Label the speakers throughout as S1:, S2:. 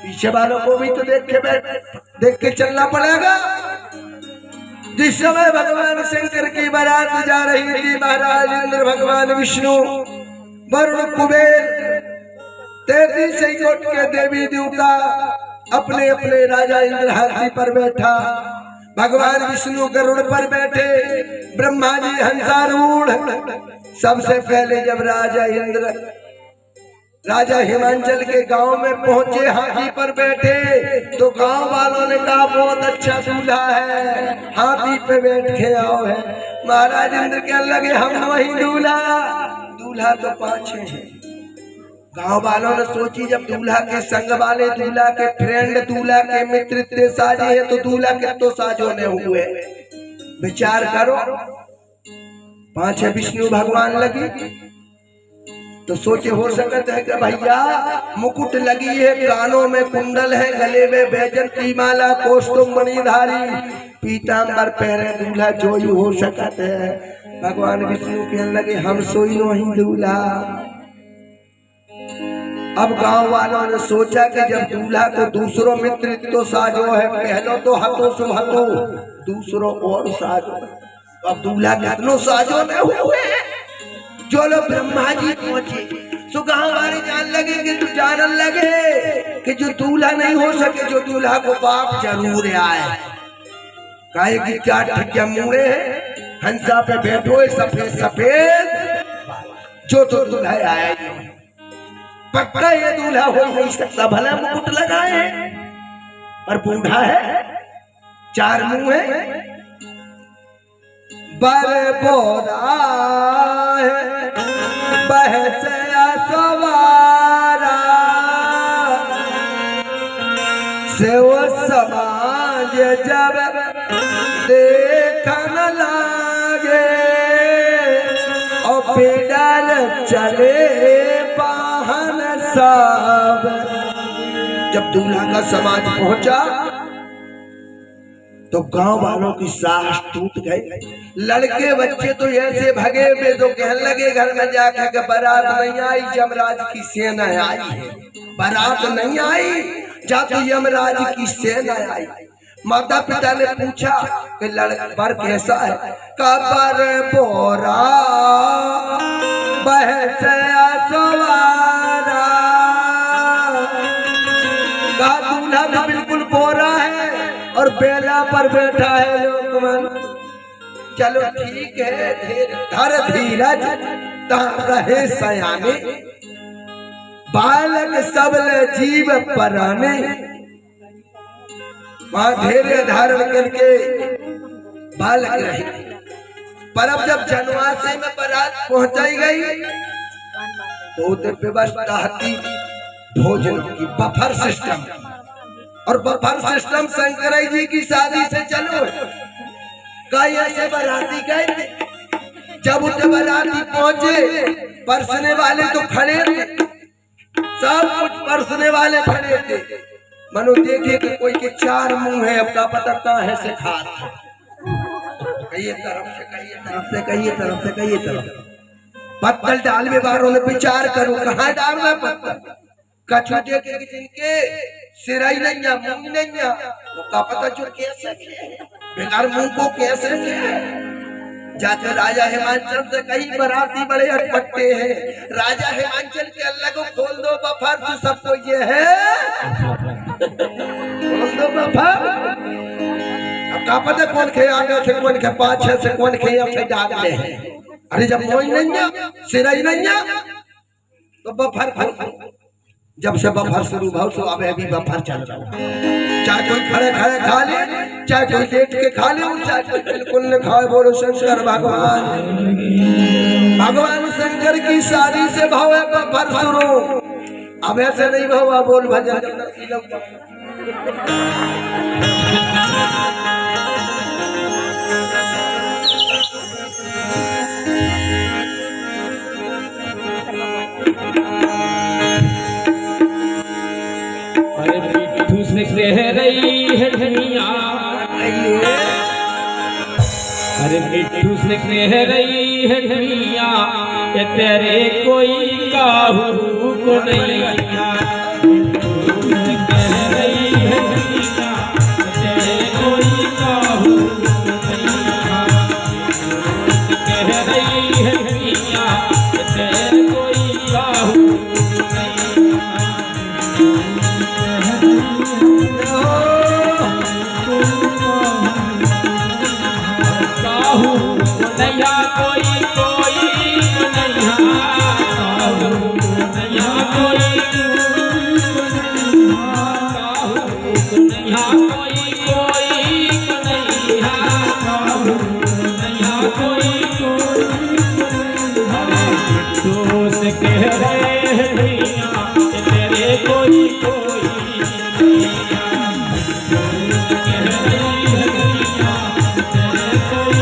S1: पीछे वालों को भी तो देख के चलना पड़ेगा। जिस समय भगवान शंकर की बारात जा रही थी, महाराज इंद्र, भगवान विष्णु, वरुण, कुबेर, 33 कोट के देवी देवता अपने अपने, राजा इंद्र हाथी पर बैठा, भगवान विष्णु गरुड़ पर बैठे, ब्रह्मा जी हंसारूढ़। सबसे पहले जब राजा इंद्र राजा हिमांचल के गांव में पहुंचे, हाथी पर बैठे, तो गांव वालों ने कहा बहुत अच्छा दूल्हा है, हाथी पे बैठ के आओ है। महाराज इंद्र कहने लगे हम वही दूल्हा तो पाछे है। गांव वालों ने सोची जब दूल्हा के संग वाले, दूल्हा के फ्रेंड, दूल्हा के मित्र इतने साजे हैं तो दूल्हा कितने साजोने हुए। विचार करो, पाछे विष्णु भगवान लगी तो सोचे हो सकता है कि भैया मुकुट लगी है, कानों में कुंडल है, गले में बैजंती माला, कोष्ठुम मणिधारी, पीतांबर पहने दूल्हा, जो ही हो सकता है। भगवान विष्णु कहने लगे हम सोई नहीं दूल्हा। अब गांव वालों ने सोचा कि जब दूल्हा को दूसरों मित्र तो साजो है, पहलो तो हतो सुहतो, दूसरों और साजो, अब दूल्हा कितनों साजो में हुए। जो लोग ब्रह्मा जी पहुंचे तो गांव वाले जानन लगे कि जो दूल्हा नहीं हो सके, जो दूल्हा को बाप जरूर आए। काहे की क्या ठिया मुड़े है, हंसा पे बैठो सफेद सफेद, जो तो दूल्हा आया पक्का ये दूल्हा हो नहीं सकता। भला मुकुट लगाए पर बूढ़ा है, 4 मुंह है, बर बोरा है, बहसया सवारा, से वो समाज जब देखन लागे, और पैदल चले वाहन सब। जब दूल्हा का समाज पहुंचा तो गांव वालों की साहस टूट गई। लड़के बच्चे तो ऐसे भगे वे तो कहने लगे घर में जाकर के बारात नहीं आई, यमराज की सेना आई है। बारात नहीं आई, जा तो यमराज की सेना आई। माता पिता ने पूछा कि लड़का कैसा है, कबर बोरा बहसया सवारा, का दूल्हा तो बिल्कुल बोरा है और बेला पर बैठा है। लोग चलो ठीक है, धर धीरज रहे सयाने, बालक सबल जीव पराने। वहां धैर्य धारण करके बालक रहे। पर अब जब जनवासी में बारात पहुंचाई गई तो उधर व्यवस्था थी भोजन की, बफर सिस्टम। और बफर सिस्टम शंकर जी की शादी से चलो ऐसे बाराती गए थे। जब उधर बाराती पहुंचे, परसने वाले तो खड़े थे, सब कुछ परसने वाले खड़े थे। मनो देखे कि कोई के 4 मुंह है, अब का पता कहाँ है से खात है, कहिए तरफ से, कहिए तरफ से, कहिए तरफ से, कहिए तरफ। पत्तल डाल में बारों ने विचार करो कहाँ डालना पत्तल। कछु देखे जिनके सिराई नहीं, मुंह नहीं, तो का पता जो कैसे बेकार मुंह को कैसे जाते। राजा हिमांचल से कई बाराती बड़े अटपटे हैं। राजा हिमांचल के अल्लाह को खोल दो बफर, तो सबको ये है खोल दो बफर। अब का पता कौन खे आगे से, कौन खे पाछे से, कौन खे अब से डालते हैं। अरे जब कोई नहीं, सिराई नहीं, तो बफर खोल। जब से बफर शुरू भाव सो अब अभी बफर चल रहा है। चाहे कोई खड़े खड़े खा ले, चाहे कोई लेट के खा ले, चाहे कोई बिल्कुल न खाए। बोलो शंकर भगवान। भगवान शंकर की शादी से भाव है बफर शुरू, अब ऐसे नहीं भाव। बोल भजन
S2: रह रही है दुनिया, अरे मिट्टू से कह रही है दुनिया, ये तेरे कोई काहू को नहीं। कोई कोई नैया। कह रही है दुनिया तेरे कोई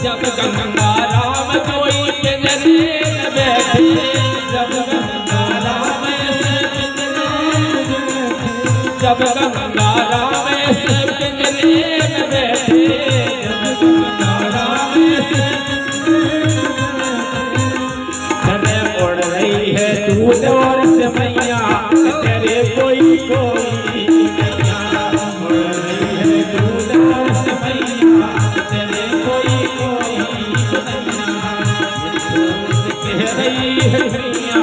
S2: जब गंगा राम कोई पिंजरे में बैठे, जब गंगा राम से जब गंगा राम से पिंजरे में बैठे, जब गंगा राम से चले उड़ रही है दूध और से मैया तेरे कोई कोई नैया। उड़ रही है दूध और से मैया तेरे कोई कोई नैया। कह रही है दुनिया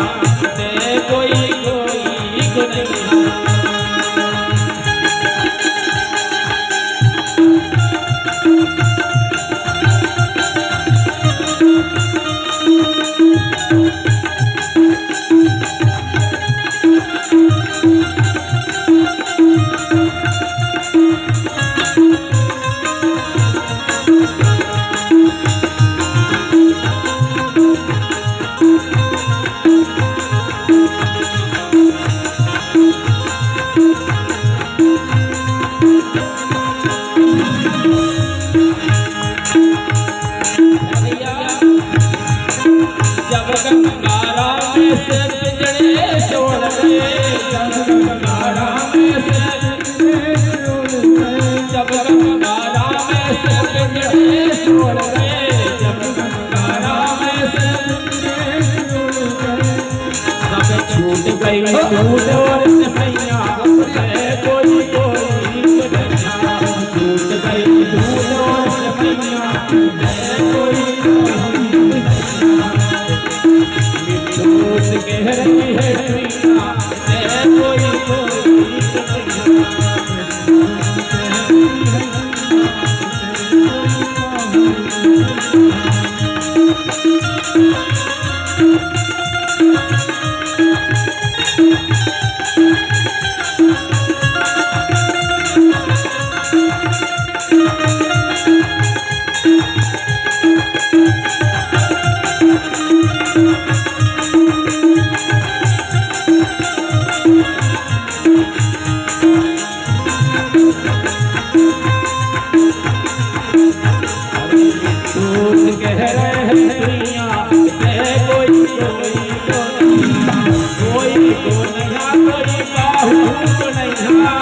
S2: तेरे कोई कोई नैया। जब गंगा राम से पिंजरे छोड़ गए, जब गंगा राम से जब गंगा राम से पिंजरे छोड़ गए, जब गंगा राम से सब छूट गई दूध और से मैया तेरे कोई कोई नैया। छूट गई दूध और से मैया तेरे कोई कोई नैया। कह रही है दुनिया तेरे कोई कोई कह रहे हैं दुनिया तेरे कोई कोई कोई को नैया, कोई काहू को नैया,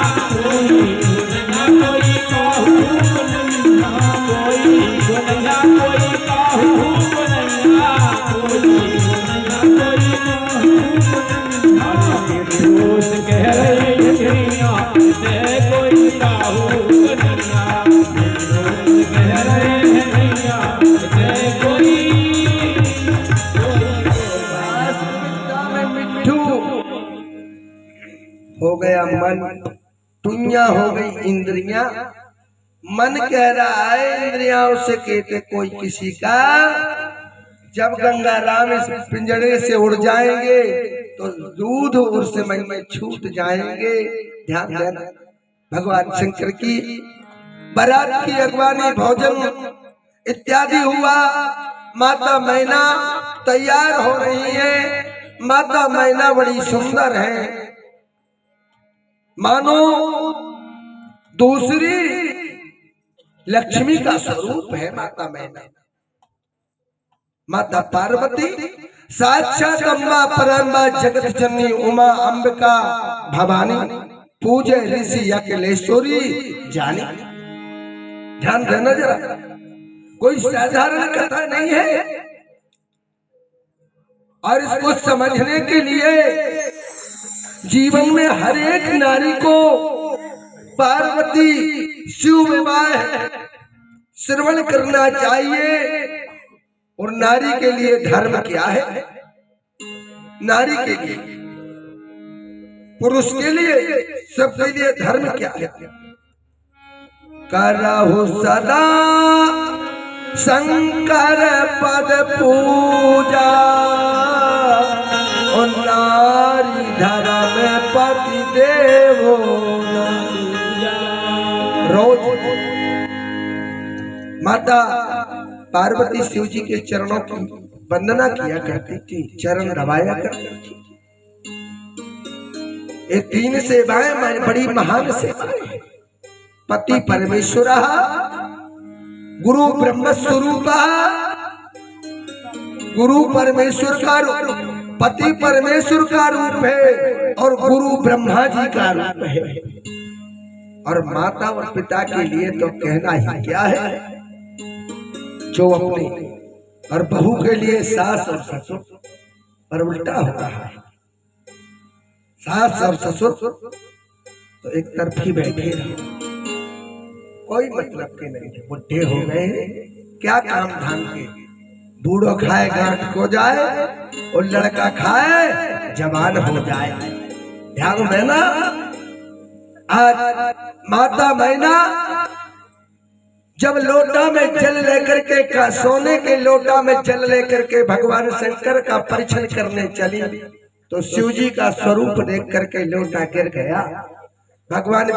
S2: कोई को नैया, कोई काहू को नैया, कोई को नैया, कोई काहू को नैया, कोई को नैया, कोई काहू को नैया। कह रही है दुनिया तेरे कोई काहू को नैया। कह रहे हैं दुनिया तेरे कोई
S1: मिट्ठू हो गया मन, टुइयां हो गई इंद्रियां। मन कह रहा है इंद्रियां से कहते कोई किसी का। जब गंगा राम इस पिंजरे से उड़ जाएंगे तो दूध उससे मन में छूट जाएंगे। ध्यान देना, भगवान शंकर की बारात की अगवानी भोजन इत्यादि हुआ। माता मैना तैयार हो रही है। माता मैना बड़ी सुंदर है, मानो दूसरी लक्ष्मी का स्वरूप है माता मैना। माता पार्वती साक्षात अम्बा परम्बा जगत जननी उमा अंबिका भवानी पूजे ऋषि अखिलेश्वरी जानी। ध्यान देना जरा, कोई साधारण कथा नहीं है। और इसको समझने के लिए जीवन में हर एक नारी को पार्वती शिव विवाह श्रवण करना चाहिए। और नारी के लिए धर्म क्या है? नारी के लिए पुरुष के लिए, सबके लिए धर्म क्या है? करहु सदा शंकर पद पूजा, और नारी धर्म पति देवो न दूजा। रोज माता पार्वती शिव जी के चरणों की वंदना किया करती थी, चरण दबाया करती थी। ये तीन सेवाएं बड़ी महान सेवाएं। पति परमेश्वर, गुरु ब्रह्म स्वरूप, गुरु परमेश्वर का रूप, पति परमेश्वर का रूप है और गुरु ब्रह्मा जी का रूप है। और माता और पिता के लिए तो कहना ही क्या है, जो अपने और बहू के लिए सास और ससुर, और उल्टा होता है। सास और ससुर तो एक तरफ ही बैठे रहो, कोई मतलब के नहीं, बुढ़े हो गए, क्या काम धाम के। बूढ़ो खाए गांठ को जाए और लड़का खाए जवान हो जाए। ध्यान देना, आज माता मैना जब लोटा में जल लेकर के, सोने के लोटा में जल लेकर के भगवान शंकर का परीक्षण करने चली, तो शिव जी का स्वरूप देख करके लोटा गिर गया। भगवान